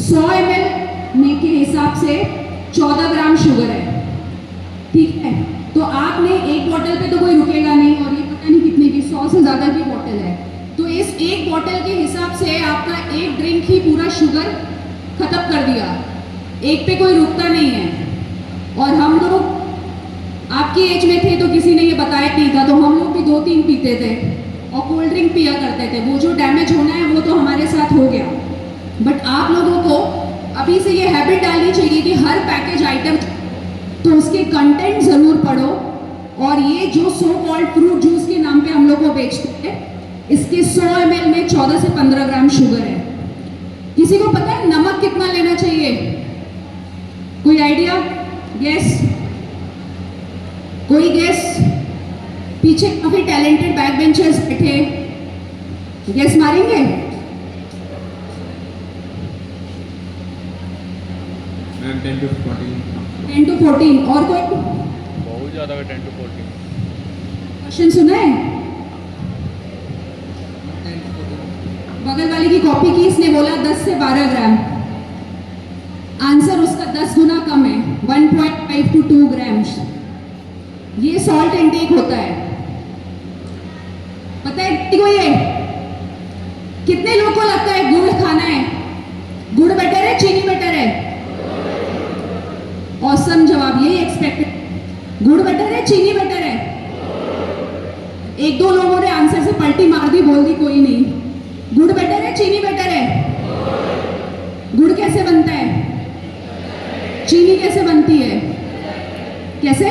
100 ml में के हिसाब से 14 ग्राम शुगर है, ठीक है? तो आपने एक बॉटल पे तो कोई रुकेगा नहीं, और ये पता नहीं कितने की 100 से ज़्यादा की बॉटल है। तो इस एक बॉटल के हिसाब से आपका एक ड्रिंक ही पूरा शुगर खत्म कर दिया। एक पे कोई रुकता नहीं है। और हम लोग आपकी एज में थे तो किसी ने ये बताया नहीं था, तो हम लोग भी 2-3 पीते थे और कोल्ड ड्रिंक पिया करते थे। वो जो डैमेज होना है वो तो हमारे साथ हो गया। बट आप लोगों को अभी से ये हैबिट डालनी चाहिए कि हर पैकेज आइटम तो उसके कंटेंट ज़रूर पढ़ो। और ये जो सो कॉल्ड फ्रूट जूस के नाम पे हम लोग को बेचते हैं, इसके 100 ml में 14 से 15 ग्राम शुगर है। किसी को पता है नमक कितना लेना चाहिए? कोई आइडिया? गेस? कोई गेस? पीछे काफी टैलेंटेड बैक बेंचर्स बैठे, गेस मारेंगे? Ma'am 10 to 14। 10 to 14। और कोई बहुत ज़्यादा है 10 to 14। क्वेश्चन सुना है? बगल वाले की कॉपी की, इसने बोला 10 से 12 ग्राम। आंसर उसका 10 गुना कम है, 1.5 to 2 ग्राम्स। ये सॉल्ट इंटेक होता है। पता है किसी को ये? कितने लोग को लगता है गुड़ खाना है? गुड़ बेटर है, चीनी बेटर है? ऑसम जवाब, यही एक्सपेक्टेड। गुड़ बेटर है, चीनी बेटर है? 1-2 लोगों ने आंसर से पलटी मार दी, बोल दी कोई नहीं। गुड़ बेटर है, चीनी बेटर है? गुड़ कैसे बनता है? चीनी कैसे बनती है? कैसे?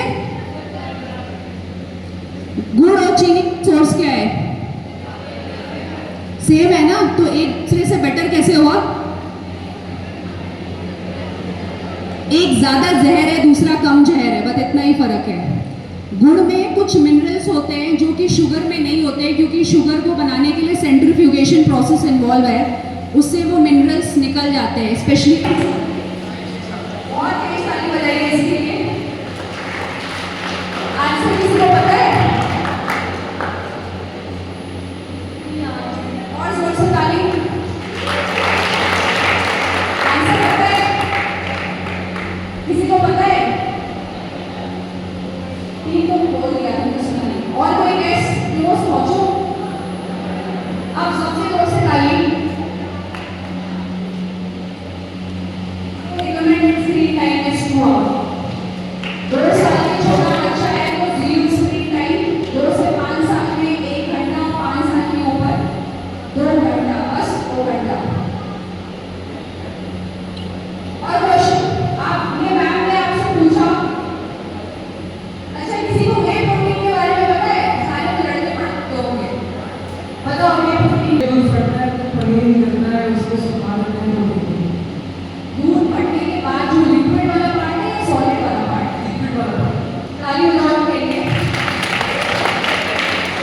गुड़ और चीनी सोर्स क्या है? सेम है ना? तो एक दूसरे से बेटर कैसे हुआ? एक ज्यादा जहर है, दूसरा कम जहर है, बस इतना ही फर्क है। गुड़ में कुछ मिनरल्स होते हैं जो कि शुगर में नहीं होते हैं, क्योंकि शुगर को बनाने के लिए सेंट्रीफ्यूगेशन प्रोसेस इन्वॉल्व है, उससे वो मिनरल्स निकल जाते हैं। स्पेशली और तेज ताली बजाइए इसके लिए। आंसर किसी को पता है? और जोर से ताली। आंसर पता है? किसी को पता है? ठीक तो बोल दिया, तुमने सुना नहीं। और कोई गेस? क्लोज पहुंचो। अब सबसे जोर से ताली। Recommended screen time is 2 hour. 2 साल के छोटा बच्चा है तो 0 स्क्रीन टाइम, 2 से 5 साल में 1 घंटा, 5 साल के ऊपर 2 घंटा, बस 2 घंटा। और क्वेश्चन आपने मैम ने आपसे पूछा, अच्छा किसी को वे प्रोटीन के बारे में पता है? सारे तो लड़के पढ़ते होंगे, बताओ वे प्रोटीन। दूध फटने के बाद जो लिक्विड वाला पार्ट है या सॉलिड वाला पार्ट? लिक्विड वाला। ताली बजाओ के लिए।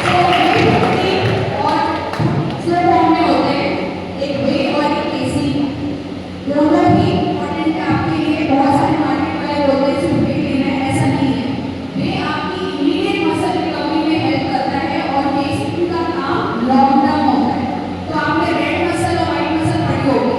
तो वे प्रोटीन और दूसरे फॉर्म में होते हैं, एक वे और एक केसीन। दोनों ही इंपॉर्टेंट है आपके लिए। बहुत सारे मार्केट वाले बोलते हैं सिर्फ वे लेना है, ऐसा नहीं है। वे आपकी इमीडिएट मसल रिकवरी में हेल्प करता है और केसीन का काम लॉन्ग टर्म होता है। तो आपने रेड मसल और व्हाइट मसल पढ़ी होगी,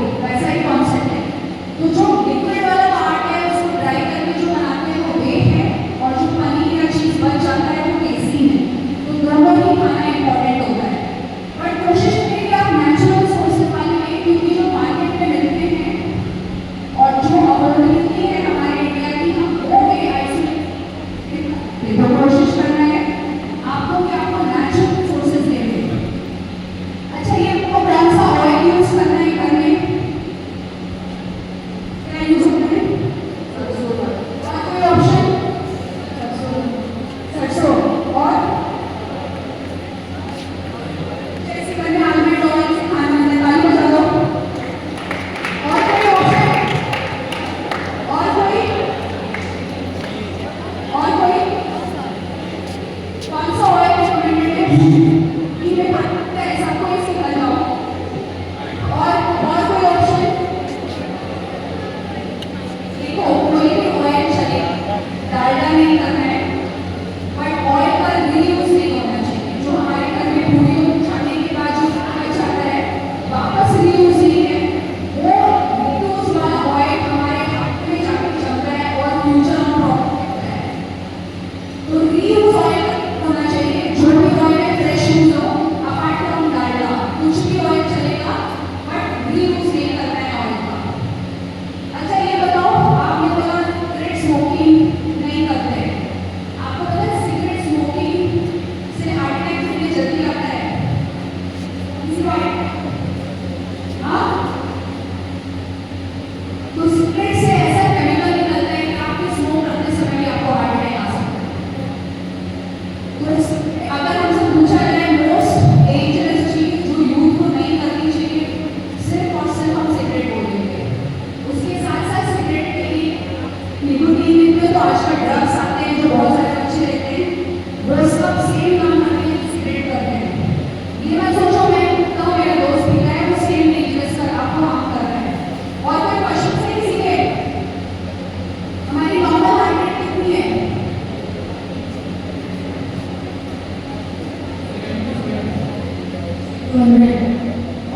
200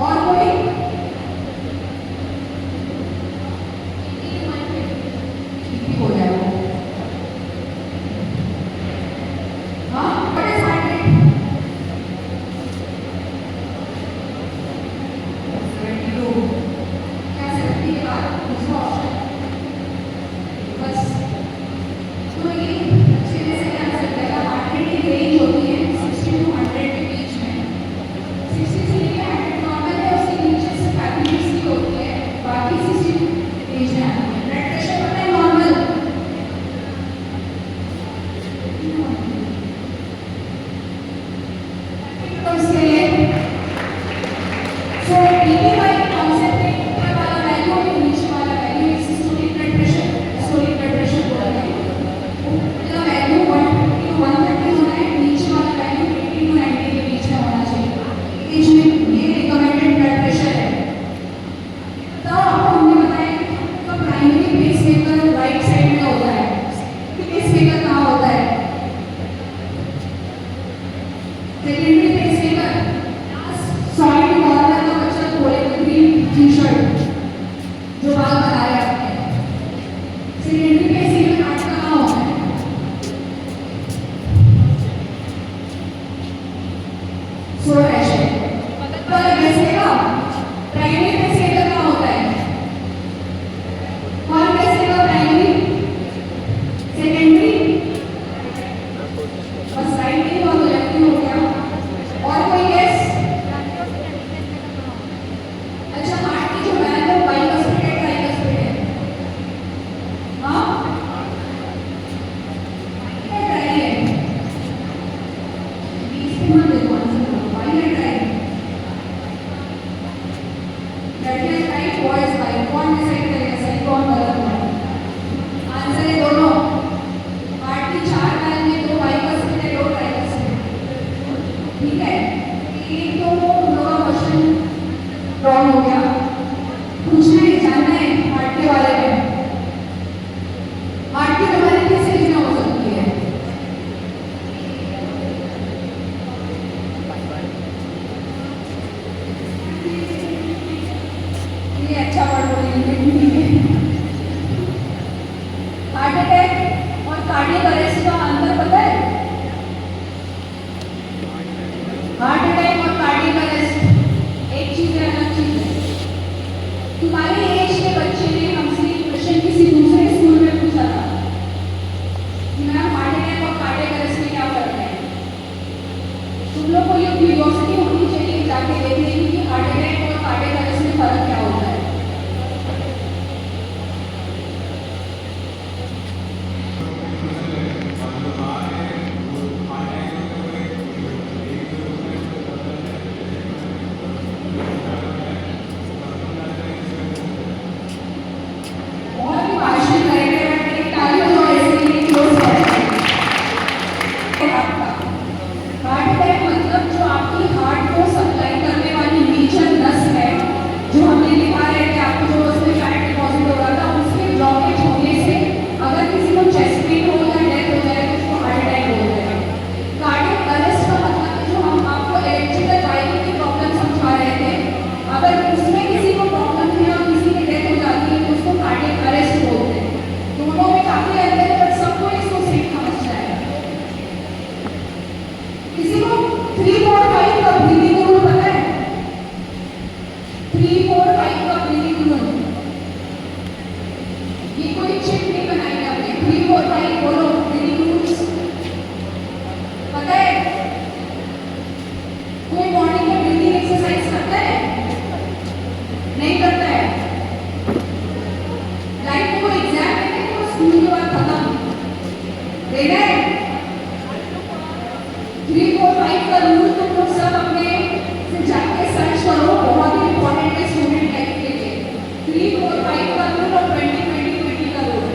और कोई हो जाएगा हाँ what is 100 72 क्या 70 के बाद दूसरा ऑप्शन बस तो ये अच्छे से क्या कर सकते हैं हार्ट रेट की रेंज होती है 60 to 100 के बीच में 60 से लेकर 100 नॉर्मल है उसके नीचे से 35 की होती है बाकी 60 रेंज में आती है ब्लड प्रेशर पता है नॉर्मल तो इसके लिए सो बीपी वाली कॉन्सेप्ट है ऊपर वाला वैल्यू और नीचे वाला value systolic blood pressure systolic blood pressure बोला जाता है ऊपर वैल्यू 150 to 130 होना है नीचे वाला वैल्यू 80 to 90 के बीच में होना चाहिए बीच में ये रिकमेंडेड ब्लड प्रेशर है तो आपको हमने बताया कि प्राइमरी पेसमेकर राइट साइड में होता है पेसमेकर कहाँ होता है सेकेंडरी पेसमेकर सॉलिड कॉर्नर का बच्चा खोले ग्रीन टी-शर्ट जो बाल बना रहे हैं आपने सेकेंडरी पेसमेकर हार्ट का कहाँ होता है सो ऐसे पर ऐसे का प्राइमरी पेसमेकर कहाँ होता है कौन पेसमेकर प्राइमरी सेकेंडरी बस राइट नहीं हुआ तो लेफ्ट हो गया और कोई गेस अच्छा हार्ट की जो वैल्यू है बाइकस्पिड है ट्राइकस्पिड है हाँ क्या ट्राई है बीच में मत देखो आंसर बाई है ट्राई लड़कियां ट्राई बॉयज बाई कौन डिसाइड करेगा सही कौन गलत है आंसर है दोनों हार्ट की 4 वैल्यू में 2 बाइकस्पिड है 2 ट्राइकस्पिड ठीक है एक तो हम लोग का क्वेश्चन रॉन्ग हो गया पूछना है जानना है हार्ट के बारे में हार्ट की बीमारी किस एज में हो सकती है ये अच्छा वर्ड बोलेंगे हार्ट अटैक और कार्डियक अरेस्ट का अंतर पता है हार्ट अटैक और कार्डियक अरेस्ट एक चीज है अलग चीज है तुम्हारे एज के बच्चे ने हमसे क्वेश्चन किसी दूसरे स्कूल में पूछा था कि मैम हार्ट अटैक और कार्डियक अरेस्ट में क्या फर्क है तुम लोग को ये क्यूरियोसिटी होनी चाहिए जाके देखने की कि हार्ट अटैक और कार्डियक अरेस्ट में फर्क क्या होता है बहुत ही भाषण करेंगे एक ताली हो ऐसे ही क्लोज करेंगे आपका हार्ट अटैक मतलब जो आपकी हार्ट को सप्लाई करने वाली मेजर नस है जो हमने दिखा रहे थे आपको जो उसमें फैट डिपॉजिट हो रहा था उसके ब्लॉकेज होने से अगर किसी को चेस्ट पेन हो या डेथ हो जाए तो उसको हार्ट अटैक हो जाएगा कार्डियक अरेस्ट का मतलब है जो हम आपको इलेक्ट्रिकल वायरिंग की प्रॉब्लम समझा रहे थे अगर उसमें किसी को प्रॉब्लम है और किसी की डेथ हो जाती है तो उसको कार्डियक अरेस्ट बोलते हैं दोनों में काफी अंतर है पर सबको इसको सेम समझना है किसी को 3, 4, 5 का ब्रीदिंग रूल पता है 3, 4, 5 का ब्रीदिंग रूल ये कोई चिट नहीं बनाई है आपने 3, 4, 5 बोलो ब्रीदिंग रूल्स पता है कोई मॉर्निंग में ब्रीदिंग एक्सरसाइज करता है नहीं करता है लाइफ में कोई एग्जाम है तो स्कूल के बाद खत्म देना है 3, 4, 5 का रूल तुम लोग सब अपने से जाके सर्च करो बहुत ही इंपॉर्टेंट है स्टूडेंट लाइफ के लिए 3, 4, 5 का रूल और 20, 20, 20 का rule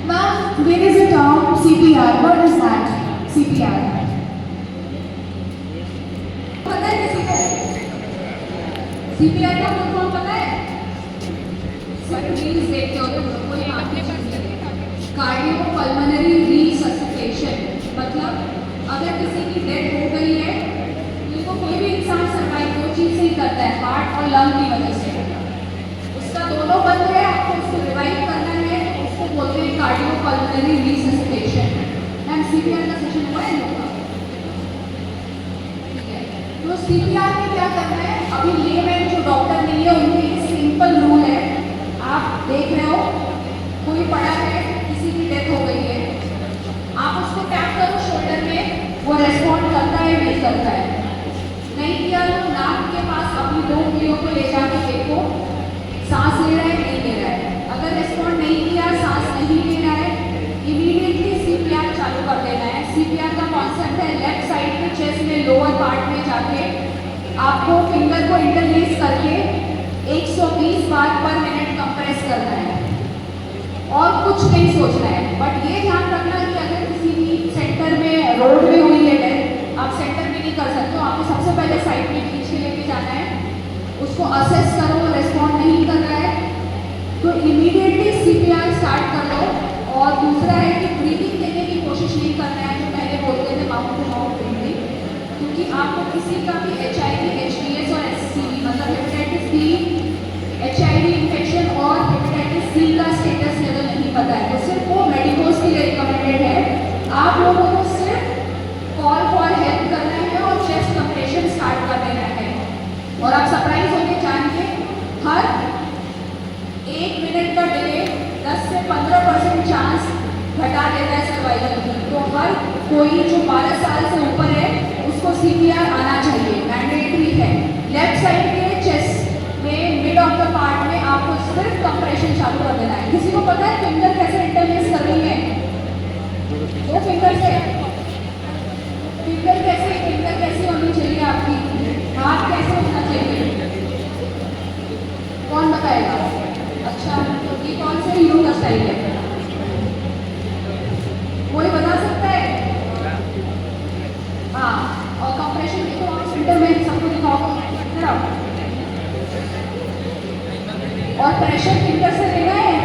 Ma'am, there is a term CPR. What is that? CPR. पता है किसी को CPR का फुल फॉर्म पता है है हार्ट और लंग की वजह से। उसका दोनों बंद है, आपको उसको रिवाइव करना है, उसको बोलते हैं कार्डियोपल्मोनरी रिससिटेशन। मैम सीपीआर का सेशन हुआ है लोग? ठीक है, तो सीपीआर में क्या करना है, अभी लेमैन जो डॉक्टर नहीं है उनके लिए सिंपल रूल है। आप देख रहे हो कोई पड़ा है, किसी की डेथ हो गई है, आप उसको टैप करो शोल्डर में, वो रेस्पॉन्ड करता है नहीं करता है। नहीं किया तो नाक के पास अपनी 2 उंगलियों को ले जाके देखो सांस ले रहा है नहीं ले रहा है। अगर रेस्पॉन्ड नहीं किया, सांस नहीं ले रहा है, इमीडिएटली सीपीआर चालू कर देना है। सीपीआर का कॉन्सेप्ट है लेफ्ट साइड के चेस्ट में लोअर पार्ट में जाके आपको फिंगर को इंटरलेस करके 120 बार पर मिनट कंप्रेस करना है और कुछ नहीं सोचना है। बट ये ध्यान रखना कि अगर किसी भी सेंटर में रोड में हुई है डेथ, आप सेंटर में नहीं कर सकते हो, आपको सबसे पहले साइड में खींच के लेके जाना है, उसको असेस करो, रेस्पॉन्ड नहीं कर रहा है तो इमीडिएटली सीपीआर स्टार्ट कर लो। और दूसरा है कि ब्रीदिंग देने की कोशिश नहीं करना है, जो पहले बोलते थे माउथ टू माउथ ब्रीदिंग, क्योंकि आपको किसी का भी HIV, HDS और SCV मतलब हेपेटाइटिस बी, HIV इन्फेक्शन और हेपेटाइटिस C का स्टेटस लेवल नहीं पता है, तो सिर्फ वो मेडिकोस के लिए रिकमेंडेड है। आप लोगों को सिर्फ कॉल फॉर हेल्प करना है और चेस्ट कंप्रेशन स्टार्ट कर देना है। और आप सरप्राइज होंगे जान के हर 1 मिनट का डिले 10 से 15% चांस घटा देता है सर्वाइवल की। तो हर कोई जो 12 साल से ऊपर है उसको सीपीआर आना चाहिए, मैंडेटरी है। लेफ्ट साइड के चेस्ट में मिड ऑफ द पार्ट में आपको सिर्फ कंप्रेशन चालू कर देना है। किसी को पता है फिंगर कैसे इंटरलेस कर रही है? 2 फिंगर से फिंगर कैसे होनी चाहिए आपकी, हाथ कैसे होना चाहिए, कौन बताएगा? अच्छा, तो ये कौन से हीरो का स्टाइल है, कोई बता सकता है? हाँ, और कंप्रेशन की तो आप सेंटर में सबको दिखाओ। और प्रेशर फिंगर से लेना है,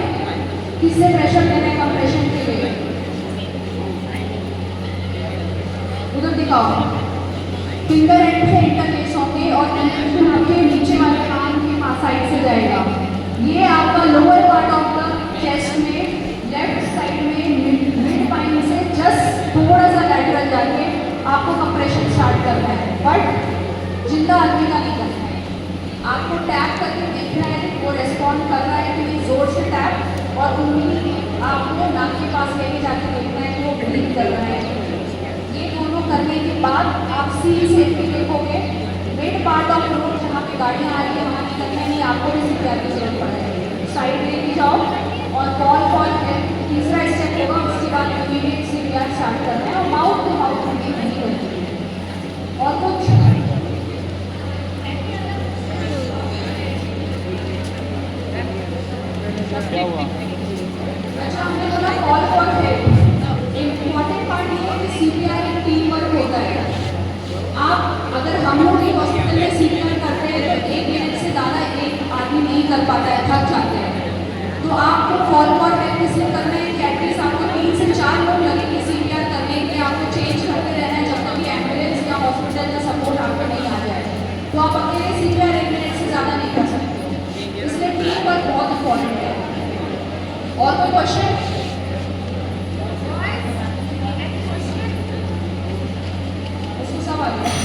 किससे प्रेशर लेना है कंप्रेशन के लिए? उधर दिखाओ। फिंगर एंड से इंटरलेस होंगे और इंटरलेशन आपके नीचे वाले कान के साइड से जाएगा। ये आपका lower part of the chest में लेफ्ट साइड में मिड पाइन से जस्ट थोड़ा सा लैटरल जाके आपको कंप्रेशन स्टार्ट करना है, बट जिंदा आदमी का नहीं करना है। आपको टैप करके देखना है वो रेस्पॉन्ड कर रहा है कि नहीं, जोर से टैप और उंगली आपको नाक के पास लेके जाके देखना है कि वो ब्रीथ कर रहा है। ये दोनों करने के बाद आप सील सेफ्टी देखोगे, मिड पार्ट ऑफ रोड जहाँ पे गाड़ियाँ आ रही है वहाँ निकलना नहीं, आपको भी सीपीआर की जरूरत पड़ेगी। साइड लेके जाओ और कॉल फॉर हेल्प तीसरा स्टेप होगा, उसके बाद इमीडिएट सीपीआर स्टार्ट करना है और माउथ टू माउथ ब्रीथिंग नहीं करनी है। और कुछ अच्छा, हमने बोला call for help. Important part ये है कि सीपीआर एक टीम वर्क होता है। आप अगर हम लोग एक हॉस्पिटल में सीपीआर करते हैं तो 1 मिनट से ज़्यादा एक आदमी नहीं कर पाता है, थक जाते हैं। तो आपको कॉल फॉर हेल्प इसलिए करना है कि एटलीस्ट आपको 3 से 4 लोग लगेंगे सीपीआर करने के, आपको चेंज करते रहना है जब तक कि एम्बुलेंस या हॉस्पिटल का सपोर्ट आपको नहीं आ जाए। तो आप अकेले सीपीआर 1 मिनट से ज़्यादा नहीं कर सकते, इसलिए टीम वर्क बहुत इंपॉर्टेंट है। और कोई क्वेश्चन? इसको सब आ गया।